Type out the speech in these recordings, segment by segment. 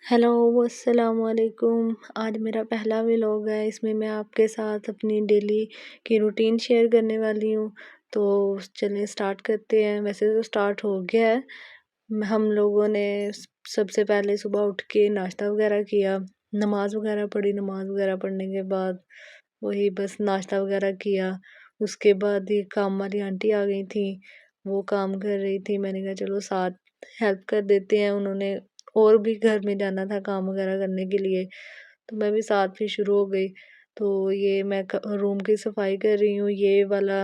Hello, अस्सलाम वालेकुम। आज मेरा पहला व्लॉग है। इसमें मैं आपके साथ अपनी डेली की रूटीन शेयर करने वाली हूँ। तो चलिए स्टार्ट करते हैं। वैसे तो स्टार्ट हो गया है। हम लोगों ने सबसे पहले सुबह उठ के नाश्ता वगैरह किया, नमाज वगैरह पढ़ी। नमाज वगैरह पढ़ने के बाद वही बस नाश्ता वगैरह किया। उसके बाद ये काम वाली आंटी आ गई थी, वो काम कर रही थी। मैंने कहा चलो साथ हेल्प कर देते हैं। उन्होंने और भी घर में जाना था काम वगैरह करने के लिए, तो मैं भी साथ भी शुरू हो गई। तो ये मैं रूम की सफाई कर रही हूँ। ये वाला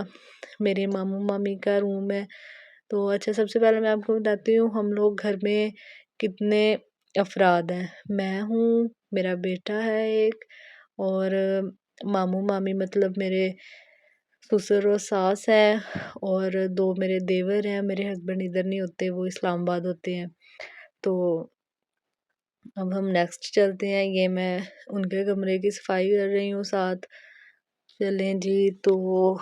मेरे मामू मामी का रूम है। तो अच्छा, सबसे पहले मैं आपको बताती हूँ हम लोग घर में कितने अफराद हैं। मैं हूँ, मेरा बेटा है एक, और मामू मामी मतलब मेरे ससुर और सास है, और दो मेरे देवर हैं। मेरे हस्बैंड इधर नहीं होते, वो इस्लामाबाद होते हैं। तो अब हम नेक्स्ट चलते हैं। ये मैं उनके कमरे की सफाई कर रही हूँ साथ। चलें जी, तो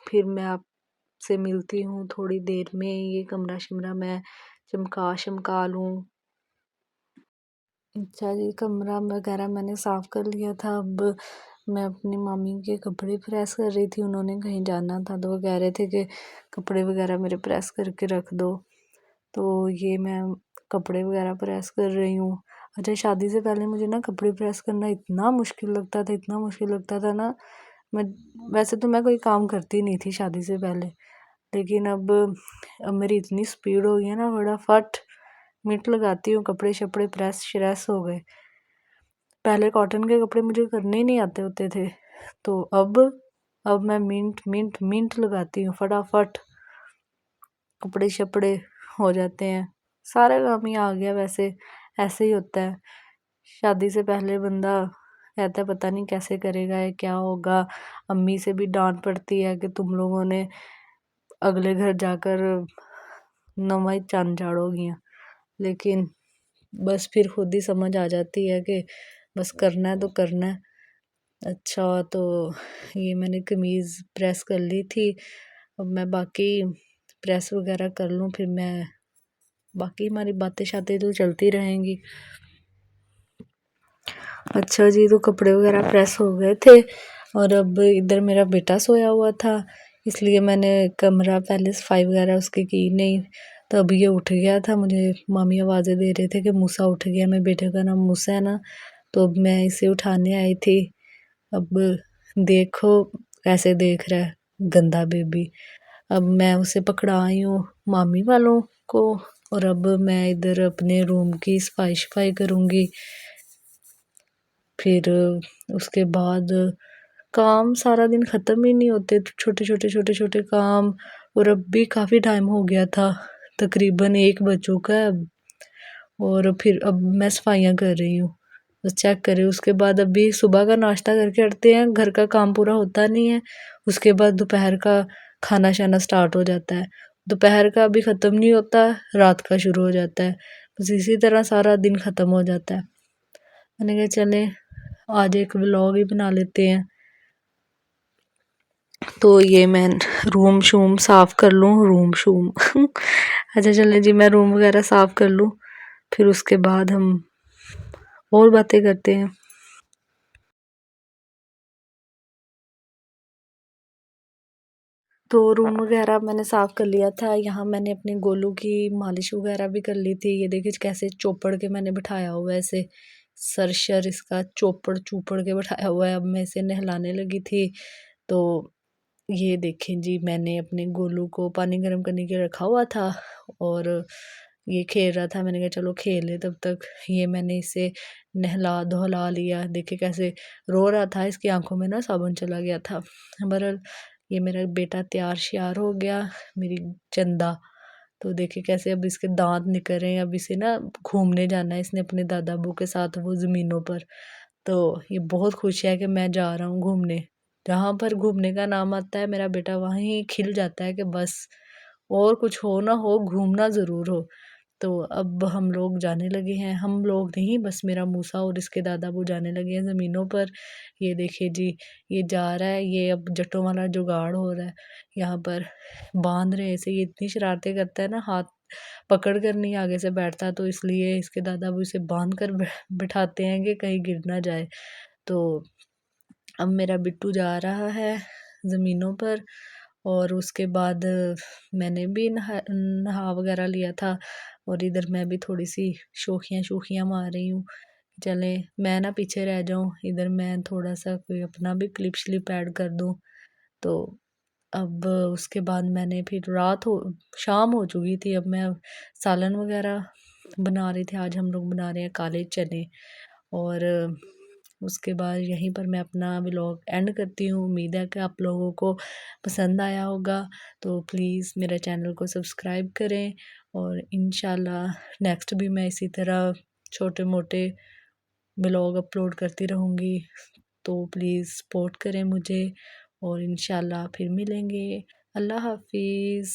फिर मैं आपसे मिलती हूँ थोड़ी देर में। ये कमरा शमरा मैं चमका शमका लूँ। अच्छा जी, कमरा वगैरह मैंने साफ़ कर लिया था। अब मैं अपनी मम्मी के कपड़े प्रेस कर रही थी। उन्होंने कहीं जाना था, तो वो कह रहे थे कि कपड़े वगैरह मेरे प्रेस करके रख दो। तो ये मैं कपड़े वगैरह प्रेस कर रही हूँ। अच्छा, शादी से पहले मुझे ना कपड़े प्रेस करना इतना मुश्किल लगता था, इतना मुश्किल लगता था ना। मैं वैसे तो मैं कोई काम करती नहीं थी शादी से पहले, लेकिन अब मेरी इतनी स्पीड हो गई है ना, फटाफट मिनट लगाती हूँ, कपड़े शपड़े प्रेस श्रेस हो गए। पहले कॉटन के कपड़े मुझे करने ही नहीं आते होते थे, तो अब मैं मिनट मिनट मिनट लगाती हूँ, फटाफट कपड़े शपड़े हो जाते हैं। सारा काम ही आ गया। वैसे ऐसे ही होता है। शादी से पहले बंदा कहता है पता नहीं कैसे करेगा या क्या होगा। अम्मी से भी डांट पड़ती है कि तुम लोगों ने अगले घर जाकर नवा ही चंद चाढ़ोगी। लेकिन बस फिर खुद ही समझ आ जाती है कि बस करना है तो करना है। अच्छा, तो ये मैंने कमीज़ प्रेस कर ली थी। अब मैं बाकी प्रेस वगैरह कर लूँ, फिर मैं बाकी हमारी बातें शातें तो चलती रहेंगी। अच्छा जी, तो कपड़े वगैरह प्रेस हो गए थे, और अब इधर मेरा बेटा सोया हुआ था, इसलिए मैंने कमरा पहले सफाई वगैरह उसकी की नहीं। तो अब ये उठ गया था, मुझे मामी आवाज़ें दे रहे थे कि मूसा उठ गया। मेरे बेटे का नाम मूसा है ना, तो अब मैं इसे उठाने आई थी। अब देखो कैसे देख रहा है, गंदा बेबी। अब मैं उसे पकड़ा आई हूँ मामी वालों को, और अब मैं इधर अपने रूम की सफाई शफाई करूँगी। फिर उसके बाद काम सारा दिन ख़त्म ही नहीं होते, छोटे छोटे छोटे छोटे काम। और अब भी काफ़ी टाइम हो गया था, तकरीबन 1 बज चुका है अब। और फिर अब मैं सफाइयाँ कर रही हूँ, बस चेक करें। उसके बाद अभी सुबह का नाश्ता करके हटते हैं, घर का काम पूरा होता नहीं है। उसके बाद दोपहर का खाना शाना स्टार्ट हो जाता है। दोपहर का अभी ख़त्म नहीं होता, रात का शुरू हो जाता है। बस इसी तरह सारा दिन ख़त्म हो जाता है। मैंने कहा चले आज एक व्लॉग ही बना लेते हैं। तो ये मैं रूम शूम साफ़ कर लूँ, रूम शूम अच्छा चले जी, मैं रूम वगैरह साफ़ कर लूँ, फिर उसके बाद हम और बातें करते हैं। तो रूम वगैरह मैंने साफ़ कर लिया था। यहाँ मैंने अपने गोलू की मालिश वगैरह भी कर ली थी। ये देखिए कैसे चोपड़ के मैंने बिठाया हुआ है इसे, सर शर इसका चोपड़ चूपड़ के बिठाया हुआ है। अब मैं इसे नहलाने लगी थी। तो ये देखें जी, मैंने अपने गोलू को पानी गर्म करने के लिए रखा हुआ था, और ये खेल रहा था। मैंने कहा चलो खेल ले तब तक। ये मैंने इसे नहला धुला लिया। देखिए कैसे रो रहा था, इसकी आंखों में ना साबुन चला गया था। बहरहाल ये मेरा बेटा तैयार श्यार हो गया, मेरी चंदा। तो देखिए कैसे अब इसके दांत निकल रहे हैं। अब इसे ना घूमने जाना है इसने अपने दादा अबू के साथ, वो ज़मीनों पर। तो ये बहुत खुश है कि मैं जा रहा हूँ घूमने। जहाँ पर घूमने का नाम आता है मेरा बेटा वहीं खिल जाता है कि बस और कुछ हो ना हो, घूमना ज़रूर हो। तो अब हम लोग जाने लगे हैं, हम लोग नहीं बस मेरा मूसा और इसके दादा वो जाने लगे हैं ज़मीनों पर। ये देखिए जी, ये जा रहा है, ये अब जट्टों वाला जुगाड़ हो रहा है। यहाँ पर बांध रहे हैं इसे, ये इतनी शरारतें करता है ना, हाथ پکڑ کر نہیں آگے سے بیٹھتا، تو اس لیے اس کے دادا ابو اسے باندھ کر بٹھاتے ہیں کہ کہیں گر نہ جائے۔ تو اب میرا بٹو جا رہا ہے زمینوں پر، اور اس کے بعد میں نے بھی نہا وغیرہ لیا تھا، اور ادھر میں بھی تھوڑی سی شوخیاں مار رہی ہوں، چلیں میں نہ پیچھے رہ جاؤں، ادھر میں تھوڑا سا کوئی اپنا بھی کلپ شلپ ایڈ کر دوں۔ تو اب اس کے بعد میں نے پھر شام ہو چکی تھی، اب میں سالن وغیرہ بنا رہی تھی۔ آج ہم لوگ بنا رہے ہیں کالے چنے، اور اس کے بعد یہیں پر میں اپنا ولاگ اینڈ کرتی ہوں۔ امید ہے کہ آپ لوگوں کو پسند آیا ہوگا، تو پلیز میرا چینل کو سبسکرائب کریں، اور انشاءاللہ نیکسٹ بھی میں اسی طرح چھوٹے موٹے ولاگ اپلوڈ کرتی رہوں گی، تو پلیز سپورٹ کریں مجھے، اور انشاءاللہ پھر ملیں گے۔ اللہ حافظ۔